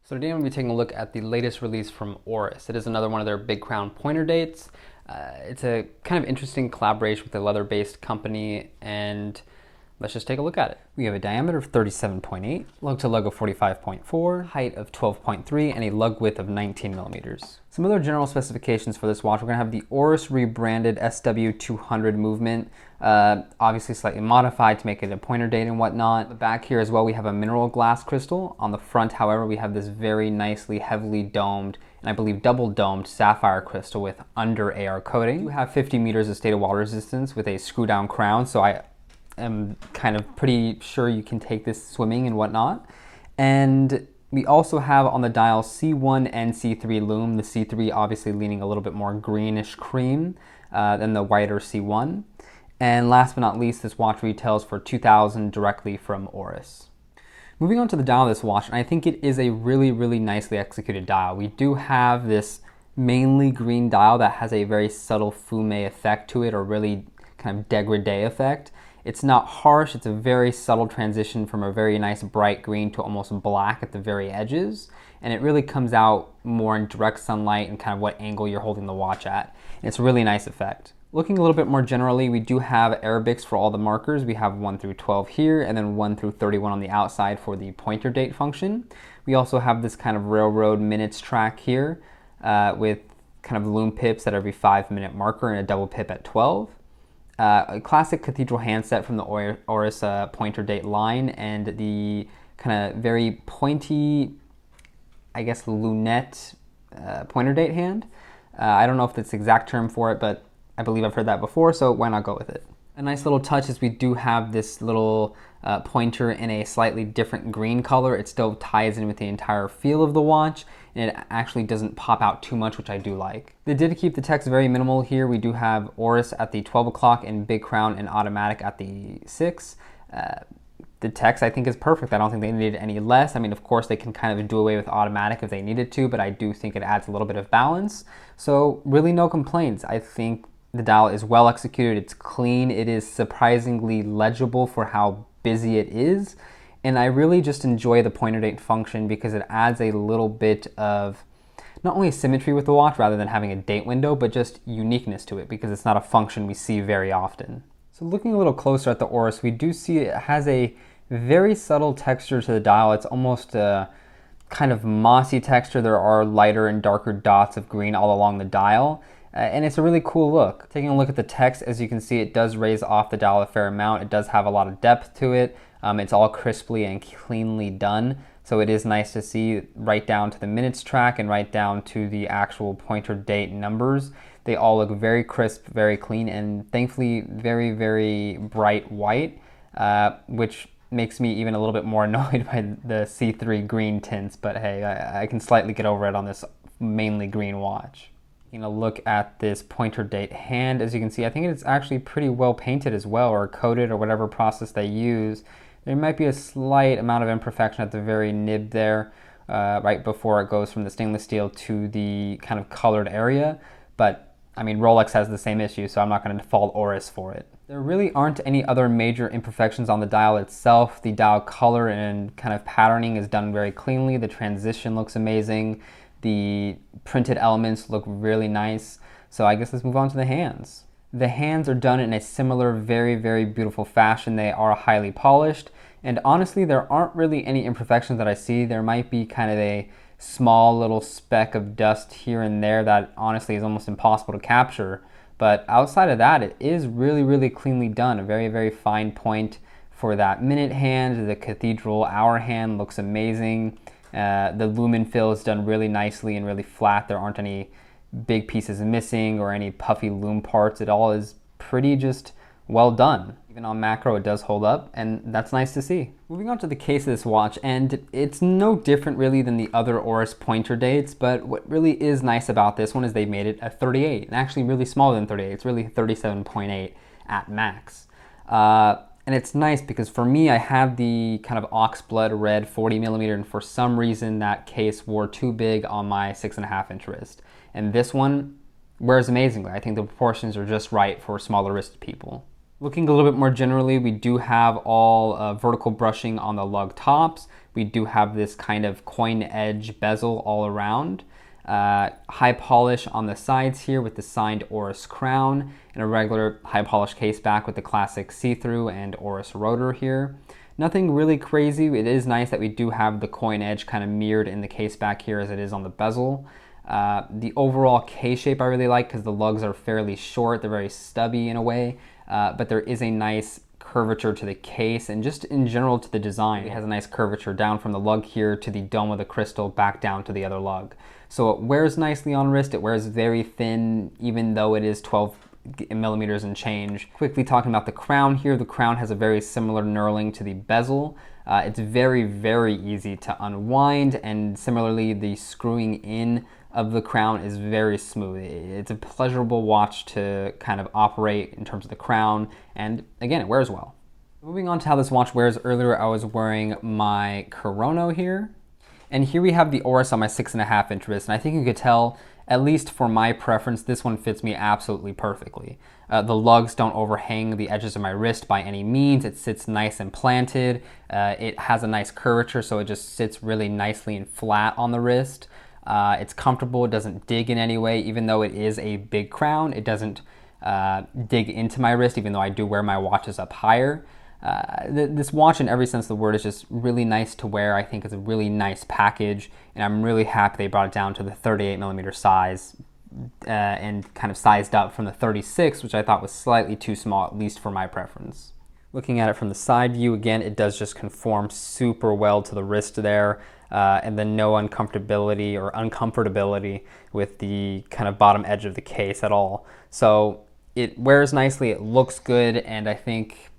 So today I'm going to be taking a look at the latest release from Oris. It is another one of their big crown pointer dates. It's a kind of interesting collaboration with a leather-based company, and let's just take a look at it. We have a diameter of 37.8, lug to lug of 45.4, height of 12.3, and a lug width of 19 millimeters. Some other general specifications for this watch: we're going to have the Oris rebranded SW200 movement, obviously slightly modified to make it a pointer date and whatnot. The back here as well, we have a mineral glass crystal. On the front, however, we have this very nicely heavily domed, and I believe double domed sapphire crystal with under AR coating. We have 50 meters of stated water resistance with a screw down crown, so I'm kind of pretty sure you can take this swimming and whatnot. And we also have on the dial C1 and C3 lume, the C3 obviously leaning a little bit more greenish cream than the whiter C1. And last but not least, this watch retails for $2,000 directly from Oris. Moving on to the dial of this watch, and I think it is a really, really nicely executed dial. We do have this mainly green dial that has a very subtle fume effect to it, or really kind of dégradé effect. It's not harsh, it's a very subtle transition from a very nice bright green to almost black at the very edges, and it really comes out more in direct sunlight and kind of what angle you're holding the watch at. And it's a really nice effect. Looking a little bit more generally, we do have Arabics for all the markers. We have 1 through 12 here, and then 1 through 31 on the outside for the pointer date function. We also have this kind of railroad minutes track here with kind of lume pips at every 5-minute marker and a double pip at 12. A classic cathedral handset from the Oris pointer date line, and the kind of very pointy, I guess, lunette pointer date hand. I don't know if that's the exact term for it, but I believe I've heard that before, so why not go with it? A nice little touch is we do have this little pointer in a slightly different green color. It still ties in with the entire feel of the watch, and it actually doesn't pop out too much, which I do like. They did keep the text very minimal here. We do have Oris at the 12 o'clock and Big Crown and Automatic at the 6. The text I think is perfect. I don't think they needed any less. I mean, of course they can kind of do away with Automatic if they needed to, but I do think it adds a little bit of balance. So really no complaints. I think the dial is well executed, it's clean, it is surprisingly legible for how busy it is, and I really just enjoy the pointer date function because it adds a little bit of not only symmetry with the watch rather than having a date window, but just uniqueness to it because it's not a function we see very often. So looking a little closer at the Oris, we do see it has a very subtle texture to the dial. It's almost a kind of mossy texture. There are lighter and darker dots of green all along the dial. And it's a really cool look. Taking a look at the text, as you can see, it does raise off the dial a fair amount. It does have a lot of depth to it. It's all crisply and cleanly done. So it is nice to see right down to the minutes track and right down to the actual pointer date numbers. They all look very crisp, very clean, and thankfully very, very bright white, which makes me even a little bit more annoyed by the C3 green tints. But hey, I can slightly get over it on this mainly green watch. A look at this pointer date hand, as you can see, I think it's actually pretty well painted as well, or coated, or whatever process they use. There might be a slight amount of imperfection at the very nib there, right before it goes from the stainless steel to the kind of colored area, but I mean, Rolex has the same issue, so I'm not going to fault Oris for it. There really aren't any other major imperfections on the dial itself. The dial color and kind of patterning is done very cleanly. The transition looks amazing. The printed elements look really nice. So I guess let's move on to the hands. The hands are done in a similar, very, very beautiful fashion. They are highly polished. And honestly, there aren't really any imperfections that I see. There might be kind of a small little speck of dust here and there that honestly is almost impossible to capture. But outside of that, it is really, really cleanly done. A very, very fine point for that minute hand. The cathedral hour hand looks amazing. The lumen fill is done really nicely and really flat. There aren't any big pieces missing or any puffy lume parts. It all is pretty just well done. Even on macro, it does hold up, and that's nice to see. Moving on to the case of this watch, and it's no different really than the other Oris pointer dates, but what really is nice about this one is they made it a 38, and actually really smaller than 38. It's really 37.8 at max. And it's nice because for me, I have the kind of oxblood red 40 millimeter, and for some reason that case wore too big on my 6.5 inch wrist. And this one wears amazingly. I think the proportions are just right for smaller wristed people. Looking a little bit more generally, we do have all vertical brushing on the lug tops. We do have this kind of coin edge bezel all around. High polish on the sides here with the signed Oris crown, and a regular high polish case back with the classic see-through and Oris rotor here. Nothing really crazy. It is nice that we do have the coin edge kind of mirrored in the case back here as it is on the bezel. The overall case shape I really like because the lugs are fairly short. They're very stubby in a way, but there is a nice curvature to the case and just in general to the design. It has a nice curvature down from the lug here to the dome of the crystal back down to the other lug. So it wears nicely on wrist. It wears very thin even though it is 12 millimeters and change. Quickly talking about the crown here, the crown has a very similar knurling to the bezel. It's very, very easy to unwind, and similarly the screwing in of the crown is very smooth. It's a pleasurable watch to kind of operate in terms of the crown, and again, it wears well. Moving on to how this watch wears, earlier I was wearing my Chrono here, and here we have the Oris on my 6.5 inch wrist, and I think you could tell, at least for my preference, this one fits me absolutely perfectly. The lugs don't overhang the edges of my wrist by any means. It sits nice and planted. It has a nice curvature, so it just sits really nicely and flat on the wrist. It's comfortable, it doesn't dig in any way. Even though it is a big crown, it doesn't dig into my wrist, even though I do wear my watches up higher. This watch, in every sense of the word, is just really nice to wear. I think it's a really nice package, and I'm really happy they brought it down to the 38 millimeter size and kind of sized up from the 36, which I thought was slightly too small, at least for my preference. Looking at it from the side view, again, it does just conform super well to the wrist there, and then no uncomfortability or uncomfortability with the kind of bottom edge of the case at all. So it wears nicely, it looks good, and I think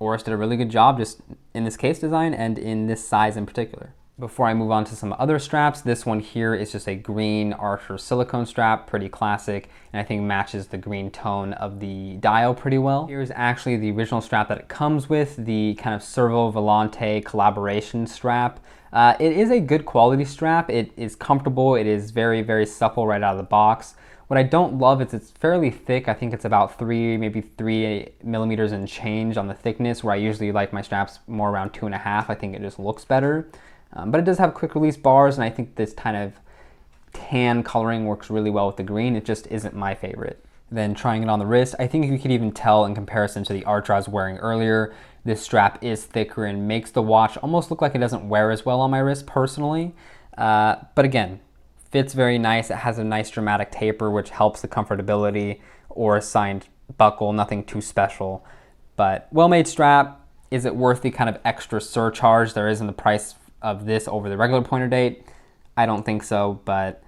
Oris did a really good job just in this case design and in this size in particular. Before I move on to some other straps, this one here is just a green Archer silicone strap, pretty classic, and I think matches the green tone of the dial pretty well. Here's actually the original strap that it comes with, the kind of Cervo Volante collaboration strap. It is a good quality strap. It is comfortable. It is very, very supple right out of the box. What I don't love is it's fairly thick. I think it's about maybe 3 millimeters and change on the thickness, where I usually like my straps more around 2.5. I think it just looks better. But it does have quick release bars, and I think this kind of tan coloring works really well with the green. It just isn't my favorite. Then trying it on the wrist, I think you could even tell in comparison to the Archer I was wearing earlier, this strap is thicker and makes the watch almost look like it doesn't wear as well on my wrist personally. But again, fits very nice. It has a nice dramatic taper, which helps the comfortability, or a signed buckle, nothing too special. But well-made strap. Is it worth the kind of extra surcharge there is in the price of this over the regular pointer date? I don't think so, but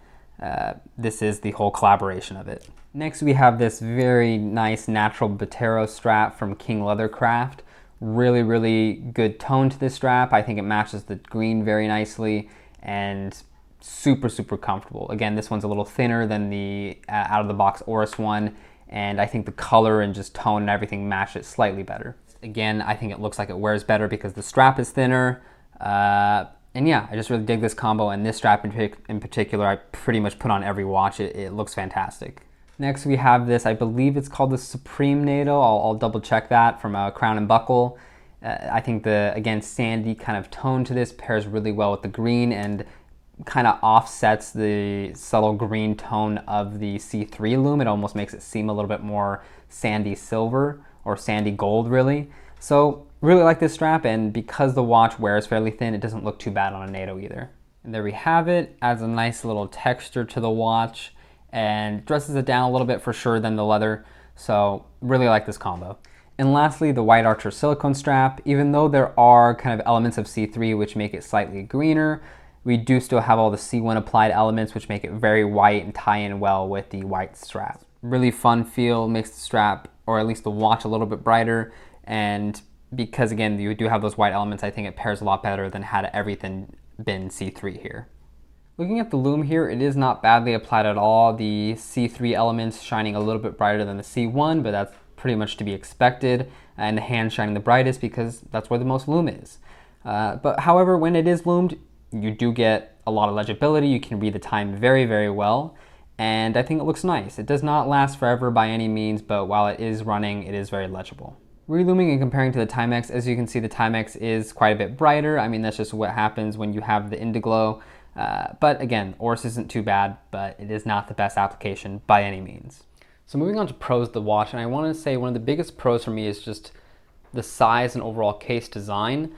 this is the whole collaboration of it. Next we have this very nice natural Buttero strap from King Leathercraft. Really, really good tone to this strap. I think it matches the green very nicely and super, super comfortable. Again, this one's a little thinner than the out of the box Oris one, and I think the color and just tone and everything match it slightly better. Again, I think it looks like it wears better because the strap is thinner. And yeah, I just really dig this combo, and this strap in particular I pretty much put on every watch. It looks fantastic. Next we have this, I believe it's called the Supreme Nato. I'll double check that, from a Crown and Buckle. I think the, again, sandy kind of tone to this pairs really well with the green and kind of offsets the subtle green tone of the C3 Lume. It almost makes it seem a little bit more sandy silver, or sandy gold really. So really like this strap, and because the watch wears fairly thin, it doesn't look too bad on a NATO either. And there we have it. Adds a nice little texture to the watch and dresses it down a little bit for sure than the leather. So really like this combo. And lastly, the White Archer silicone strap. Even though there are kind of elements of C3 which make it slightly greener, we do still have all the C1 applied elements which make it very white and tie in well with the white strap. Really fun feel, makes the strap, or at least the watch, a little bit brighter. And because again, you do have those white elements, I think it pairs a lot better than had everything been C3 here. Looking at the Lume here, it is not badly applied at all. The C3 elements shining a little bit brighter than the C1, but that's pretty much to be expected. And the hand shining the brightest because that's where the most Lume is. But however, when it is lumed, you do get a lot of legibility. You can read the time very, very well. And I think it looks nice. It does not last forever by any means, but while it is running, it is very legible. Relooming and comparing to the Timex, as you can see, the Timex is quite a bit brighter. I mean, that's just what happens when you have the Indiglow. But again, Oris isn't too bad, but it is not the best application by any means. So moving on to pros of the watch, and I want to say one of the biggest pros for me is just the size and overall case design.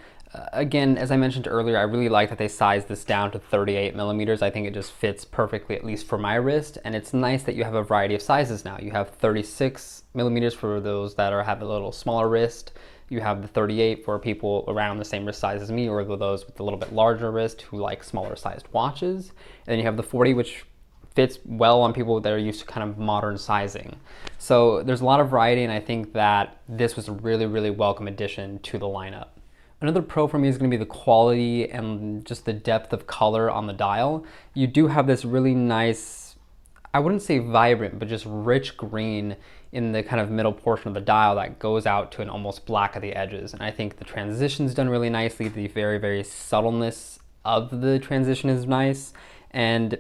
Again, as I mentioned earlier, I really like that they sized this down to 38 millimeters. I think it just fits perfectly, at least for my wrist. And it's nice that you have a variety of sizes now. You have 36 millimeters for those that have a little smaller wrist. You have the 38 for people around the same wrist size as me, or those with a little bit larger wrist who like smaller sized watches. And then you have the 40, which fits well on people that are used to kind of modern sizing. So there's a lot of variety, and I think that this was a really, really welcome addition to the lineup. Another pro for me is going to be the quality and just the depth of color on the dial. You do have this really nice, I wouldn't say vibrant, but just rich green in the kind of middle portion of the dial that goes out to an almost black at the edges. And I think the transition's done really nicely. The very, very subtleness of the transition is nice. And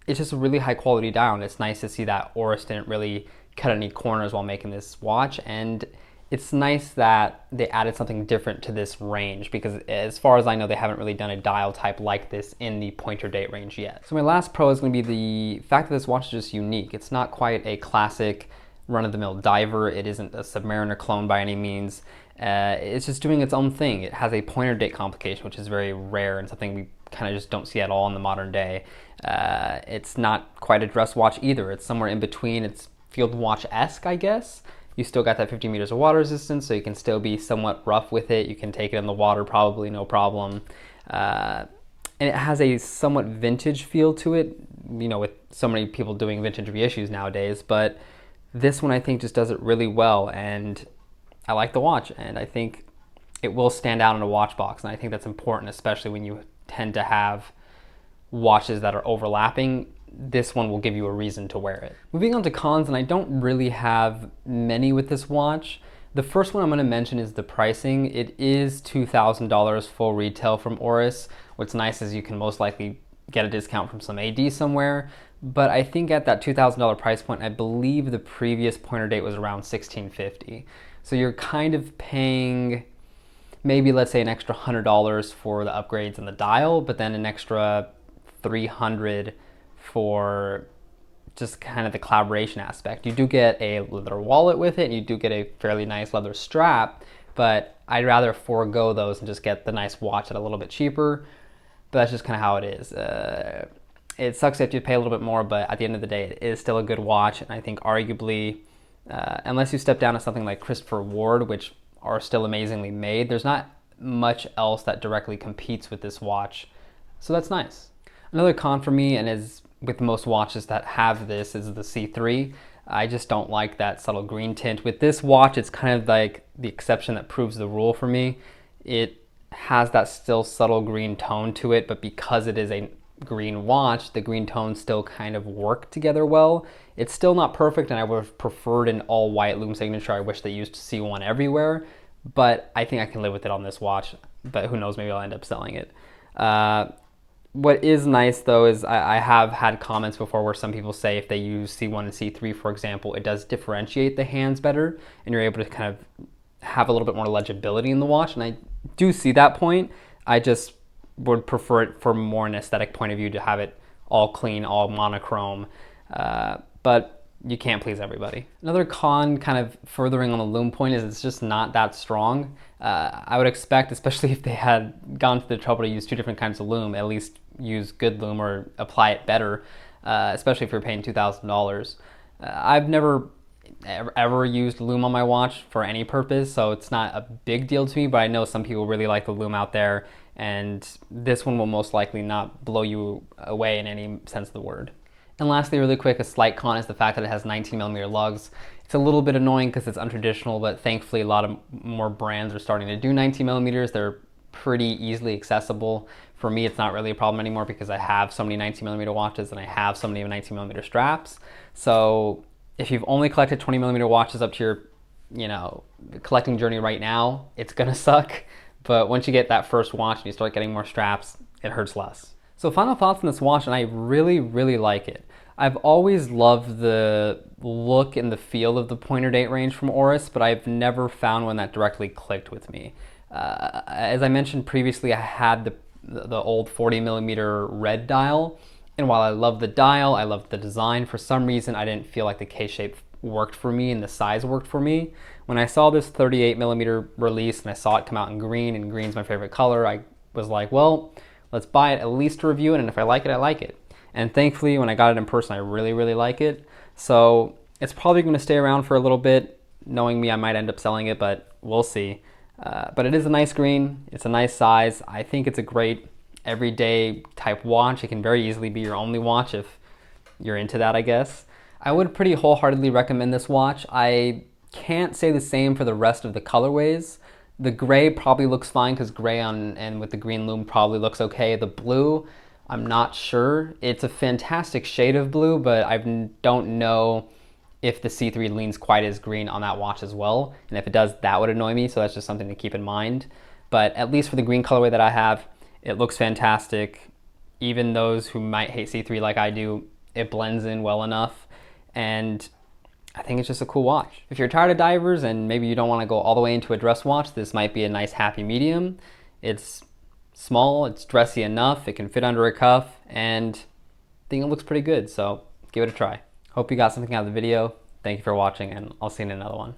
it's just a really high quality dial. And it's nice to see that Oris didn't really cut any corners while making this watch. And it's nice that they added something different to this range, because as far as I know, they haven't really done a dial type like this in the pointer date range yet. So my last pro is going to be the fact that this watch is just unique. It's not quite a classic run-of-the-mill diver. It isn't a Submariner clone by any means. It's just doing its own thing. It has a pointer date complication, which is very rare and something we kind of just don't see at all in the modern day. It's not quite a dress watch either. It's somewhere in between. It's field watch-esque, I guess. You still got that 50 meters of water resistance, so you can still be somewhat rough with it. You can take it in the water probably, no problem. And it has a somewhat vintage feel to it, you know, with so many people doing vintage reissues nowadays. But this one I think just does it really well, and I like the watch, and I think it will stand out in a watch box. And I think that's important, especially when you tend to have watches that are overlapping. This one will give you a reason to wear it. Moving on to cons, and I don't really have many with this watch. The first one I'm going to mention is the pricing. It is $2,000 full retail from Oris. What's nice is you can most likely get a discount from some AD somewhere, but I think at that $2,000 price point, I believe the previous pointer date was around $1,650. So you're kind of paying maybe, let's say, an extra $100 for the upgrades in the dial, but then an extra $300 for just kind of the collaboration aspect. You do get a leather wallet with it, and you do get a fairly nice leather strap, but I'd rather forego those and just get the nice watch at a little bit cheaper. But that's just kind of how it is. It sucks if you pay a little bit more, but at the end of the day, it is still a good watch. And I think arguably, unless you step down to something like Christopher Ward, which are still amazingly made, there's not much else that directly competes with this watch. So that's nice. Another con for me, and as with most watches that have this, is the C3. I just don't like that subtle green tint. With this watch, it's kind of like the exception that proves the rule for me. It has that still subtle green tone to it, but because it is a green watch, the green tones still kind of work together well. It's still not perfect, and I would have preferred an all white Lume signature. I wish they used C1 everywhere, but I think I can live with it on this watch, but who knows, maybe I'll end up selling it. What is nice though is I have had comments before where some people say if they use C1 and C3, for example, it does differentiate the hands better, and you're able to kind of have a little bit more legibility in the watch, and I do see that point. I just would prefer it from more an aesthetic point of view to have it all clean, all monochrome, but you can't please everybody. Another con, kind of furthering on the Lume point, is it's just not that strong. I would expect, especially if they had gone to the trouble to use two different kinds of Lume, at least use good Lume or apply it better, especially if you're paying $2,000. I've never ever used Lume on my watch for any purpose, so it's not a big deal to me, but I know some people really like the Lume out there, and this one will most likely not blow you away in any sense of the word. And lastly, really quick, a slight con is the fact that it has 19mm lugs. It's a little bit annoying because it's untraditional, but thankfully a lot of more brands are starting to do 19mm. They're pretty easily accessible. For me, it's not really a problem anymore because I have so many 19mm watches and I have so many 19mm straps. So if you've only collected 20mm watches up to your, collecting journey right now, it's gonna suck. But once you get that first watch and you start getting more straps, it hurts less. So final thoughts on this watch, and I really, really like it. I've always loved the look and the feel of the pointer date range from Oris, but I've never found one that directly clicked with me. As I mentioned previously, I had the old 40 millimeter red dial, and while I love the dial, I love the design, for some reason I didn't feel like the K-shape worked for me and the size worked for me. When I saw this 38 millimeter release and I saw it come out in green, and green's my favorite color, I was like, well, let's buy it at least to review it, and if I like it, I like it. And thankfully, when I got it in person, I really, really like it. So it's probably going to stay around for a little bit. Knowing me, I might end up selling it, but we'll see. But it is a nice green. It's a nice size. I think it's a great everyday type watch. It can very easily be your only watch if you're into that, I guess. I would pretty wholeheartedly recommend this watch. I can't say the same for the rest of the colorways. The gray probably looks fine because gray on and with the green lume probably looks okay. The blue, I'm not sure. It's a fantastic shade of blue, but I don't know if the C3 leans quite as green on that watch as well. And if it does, that would annoy me. So that's just something to keep in mind. But at least for the green colorway that I have, it looks fantastic. Even those who might hate C3 like I do, it blends in well enough. And I think it's just a cool watch. If you're tired of divers and maybe you don't want to go all the way into a dress watch, this might be a nice happy medium. It's small, it's dressy enough, it can fit under a cuff, and I think it looks pretty good, so give it a try. Hope you got something out of the video. Thank you for watching, and I'll see you in another one.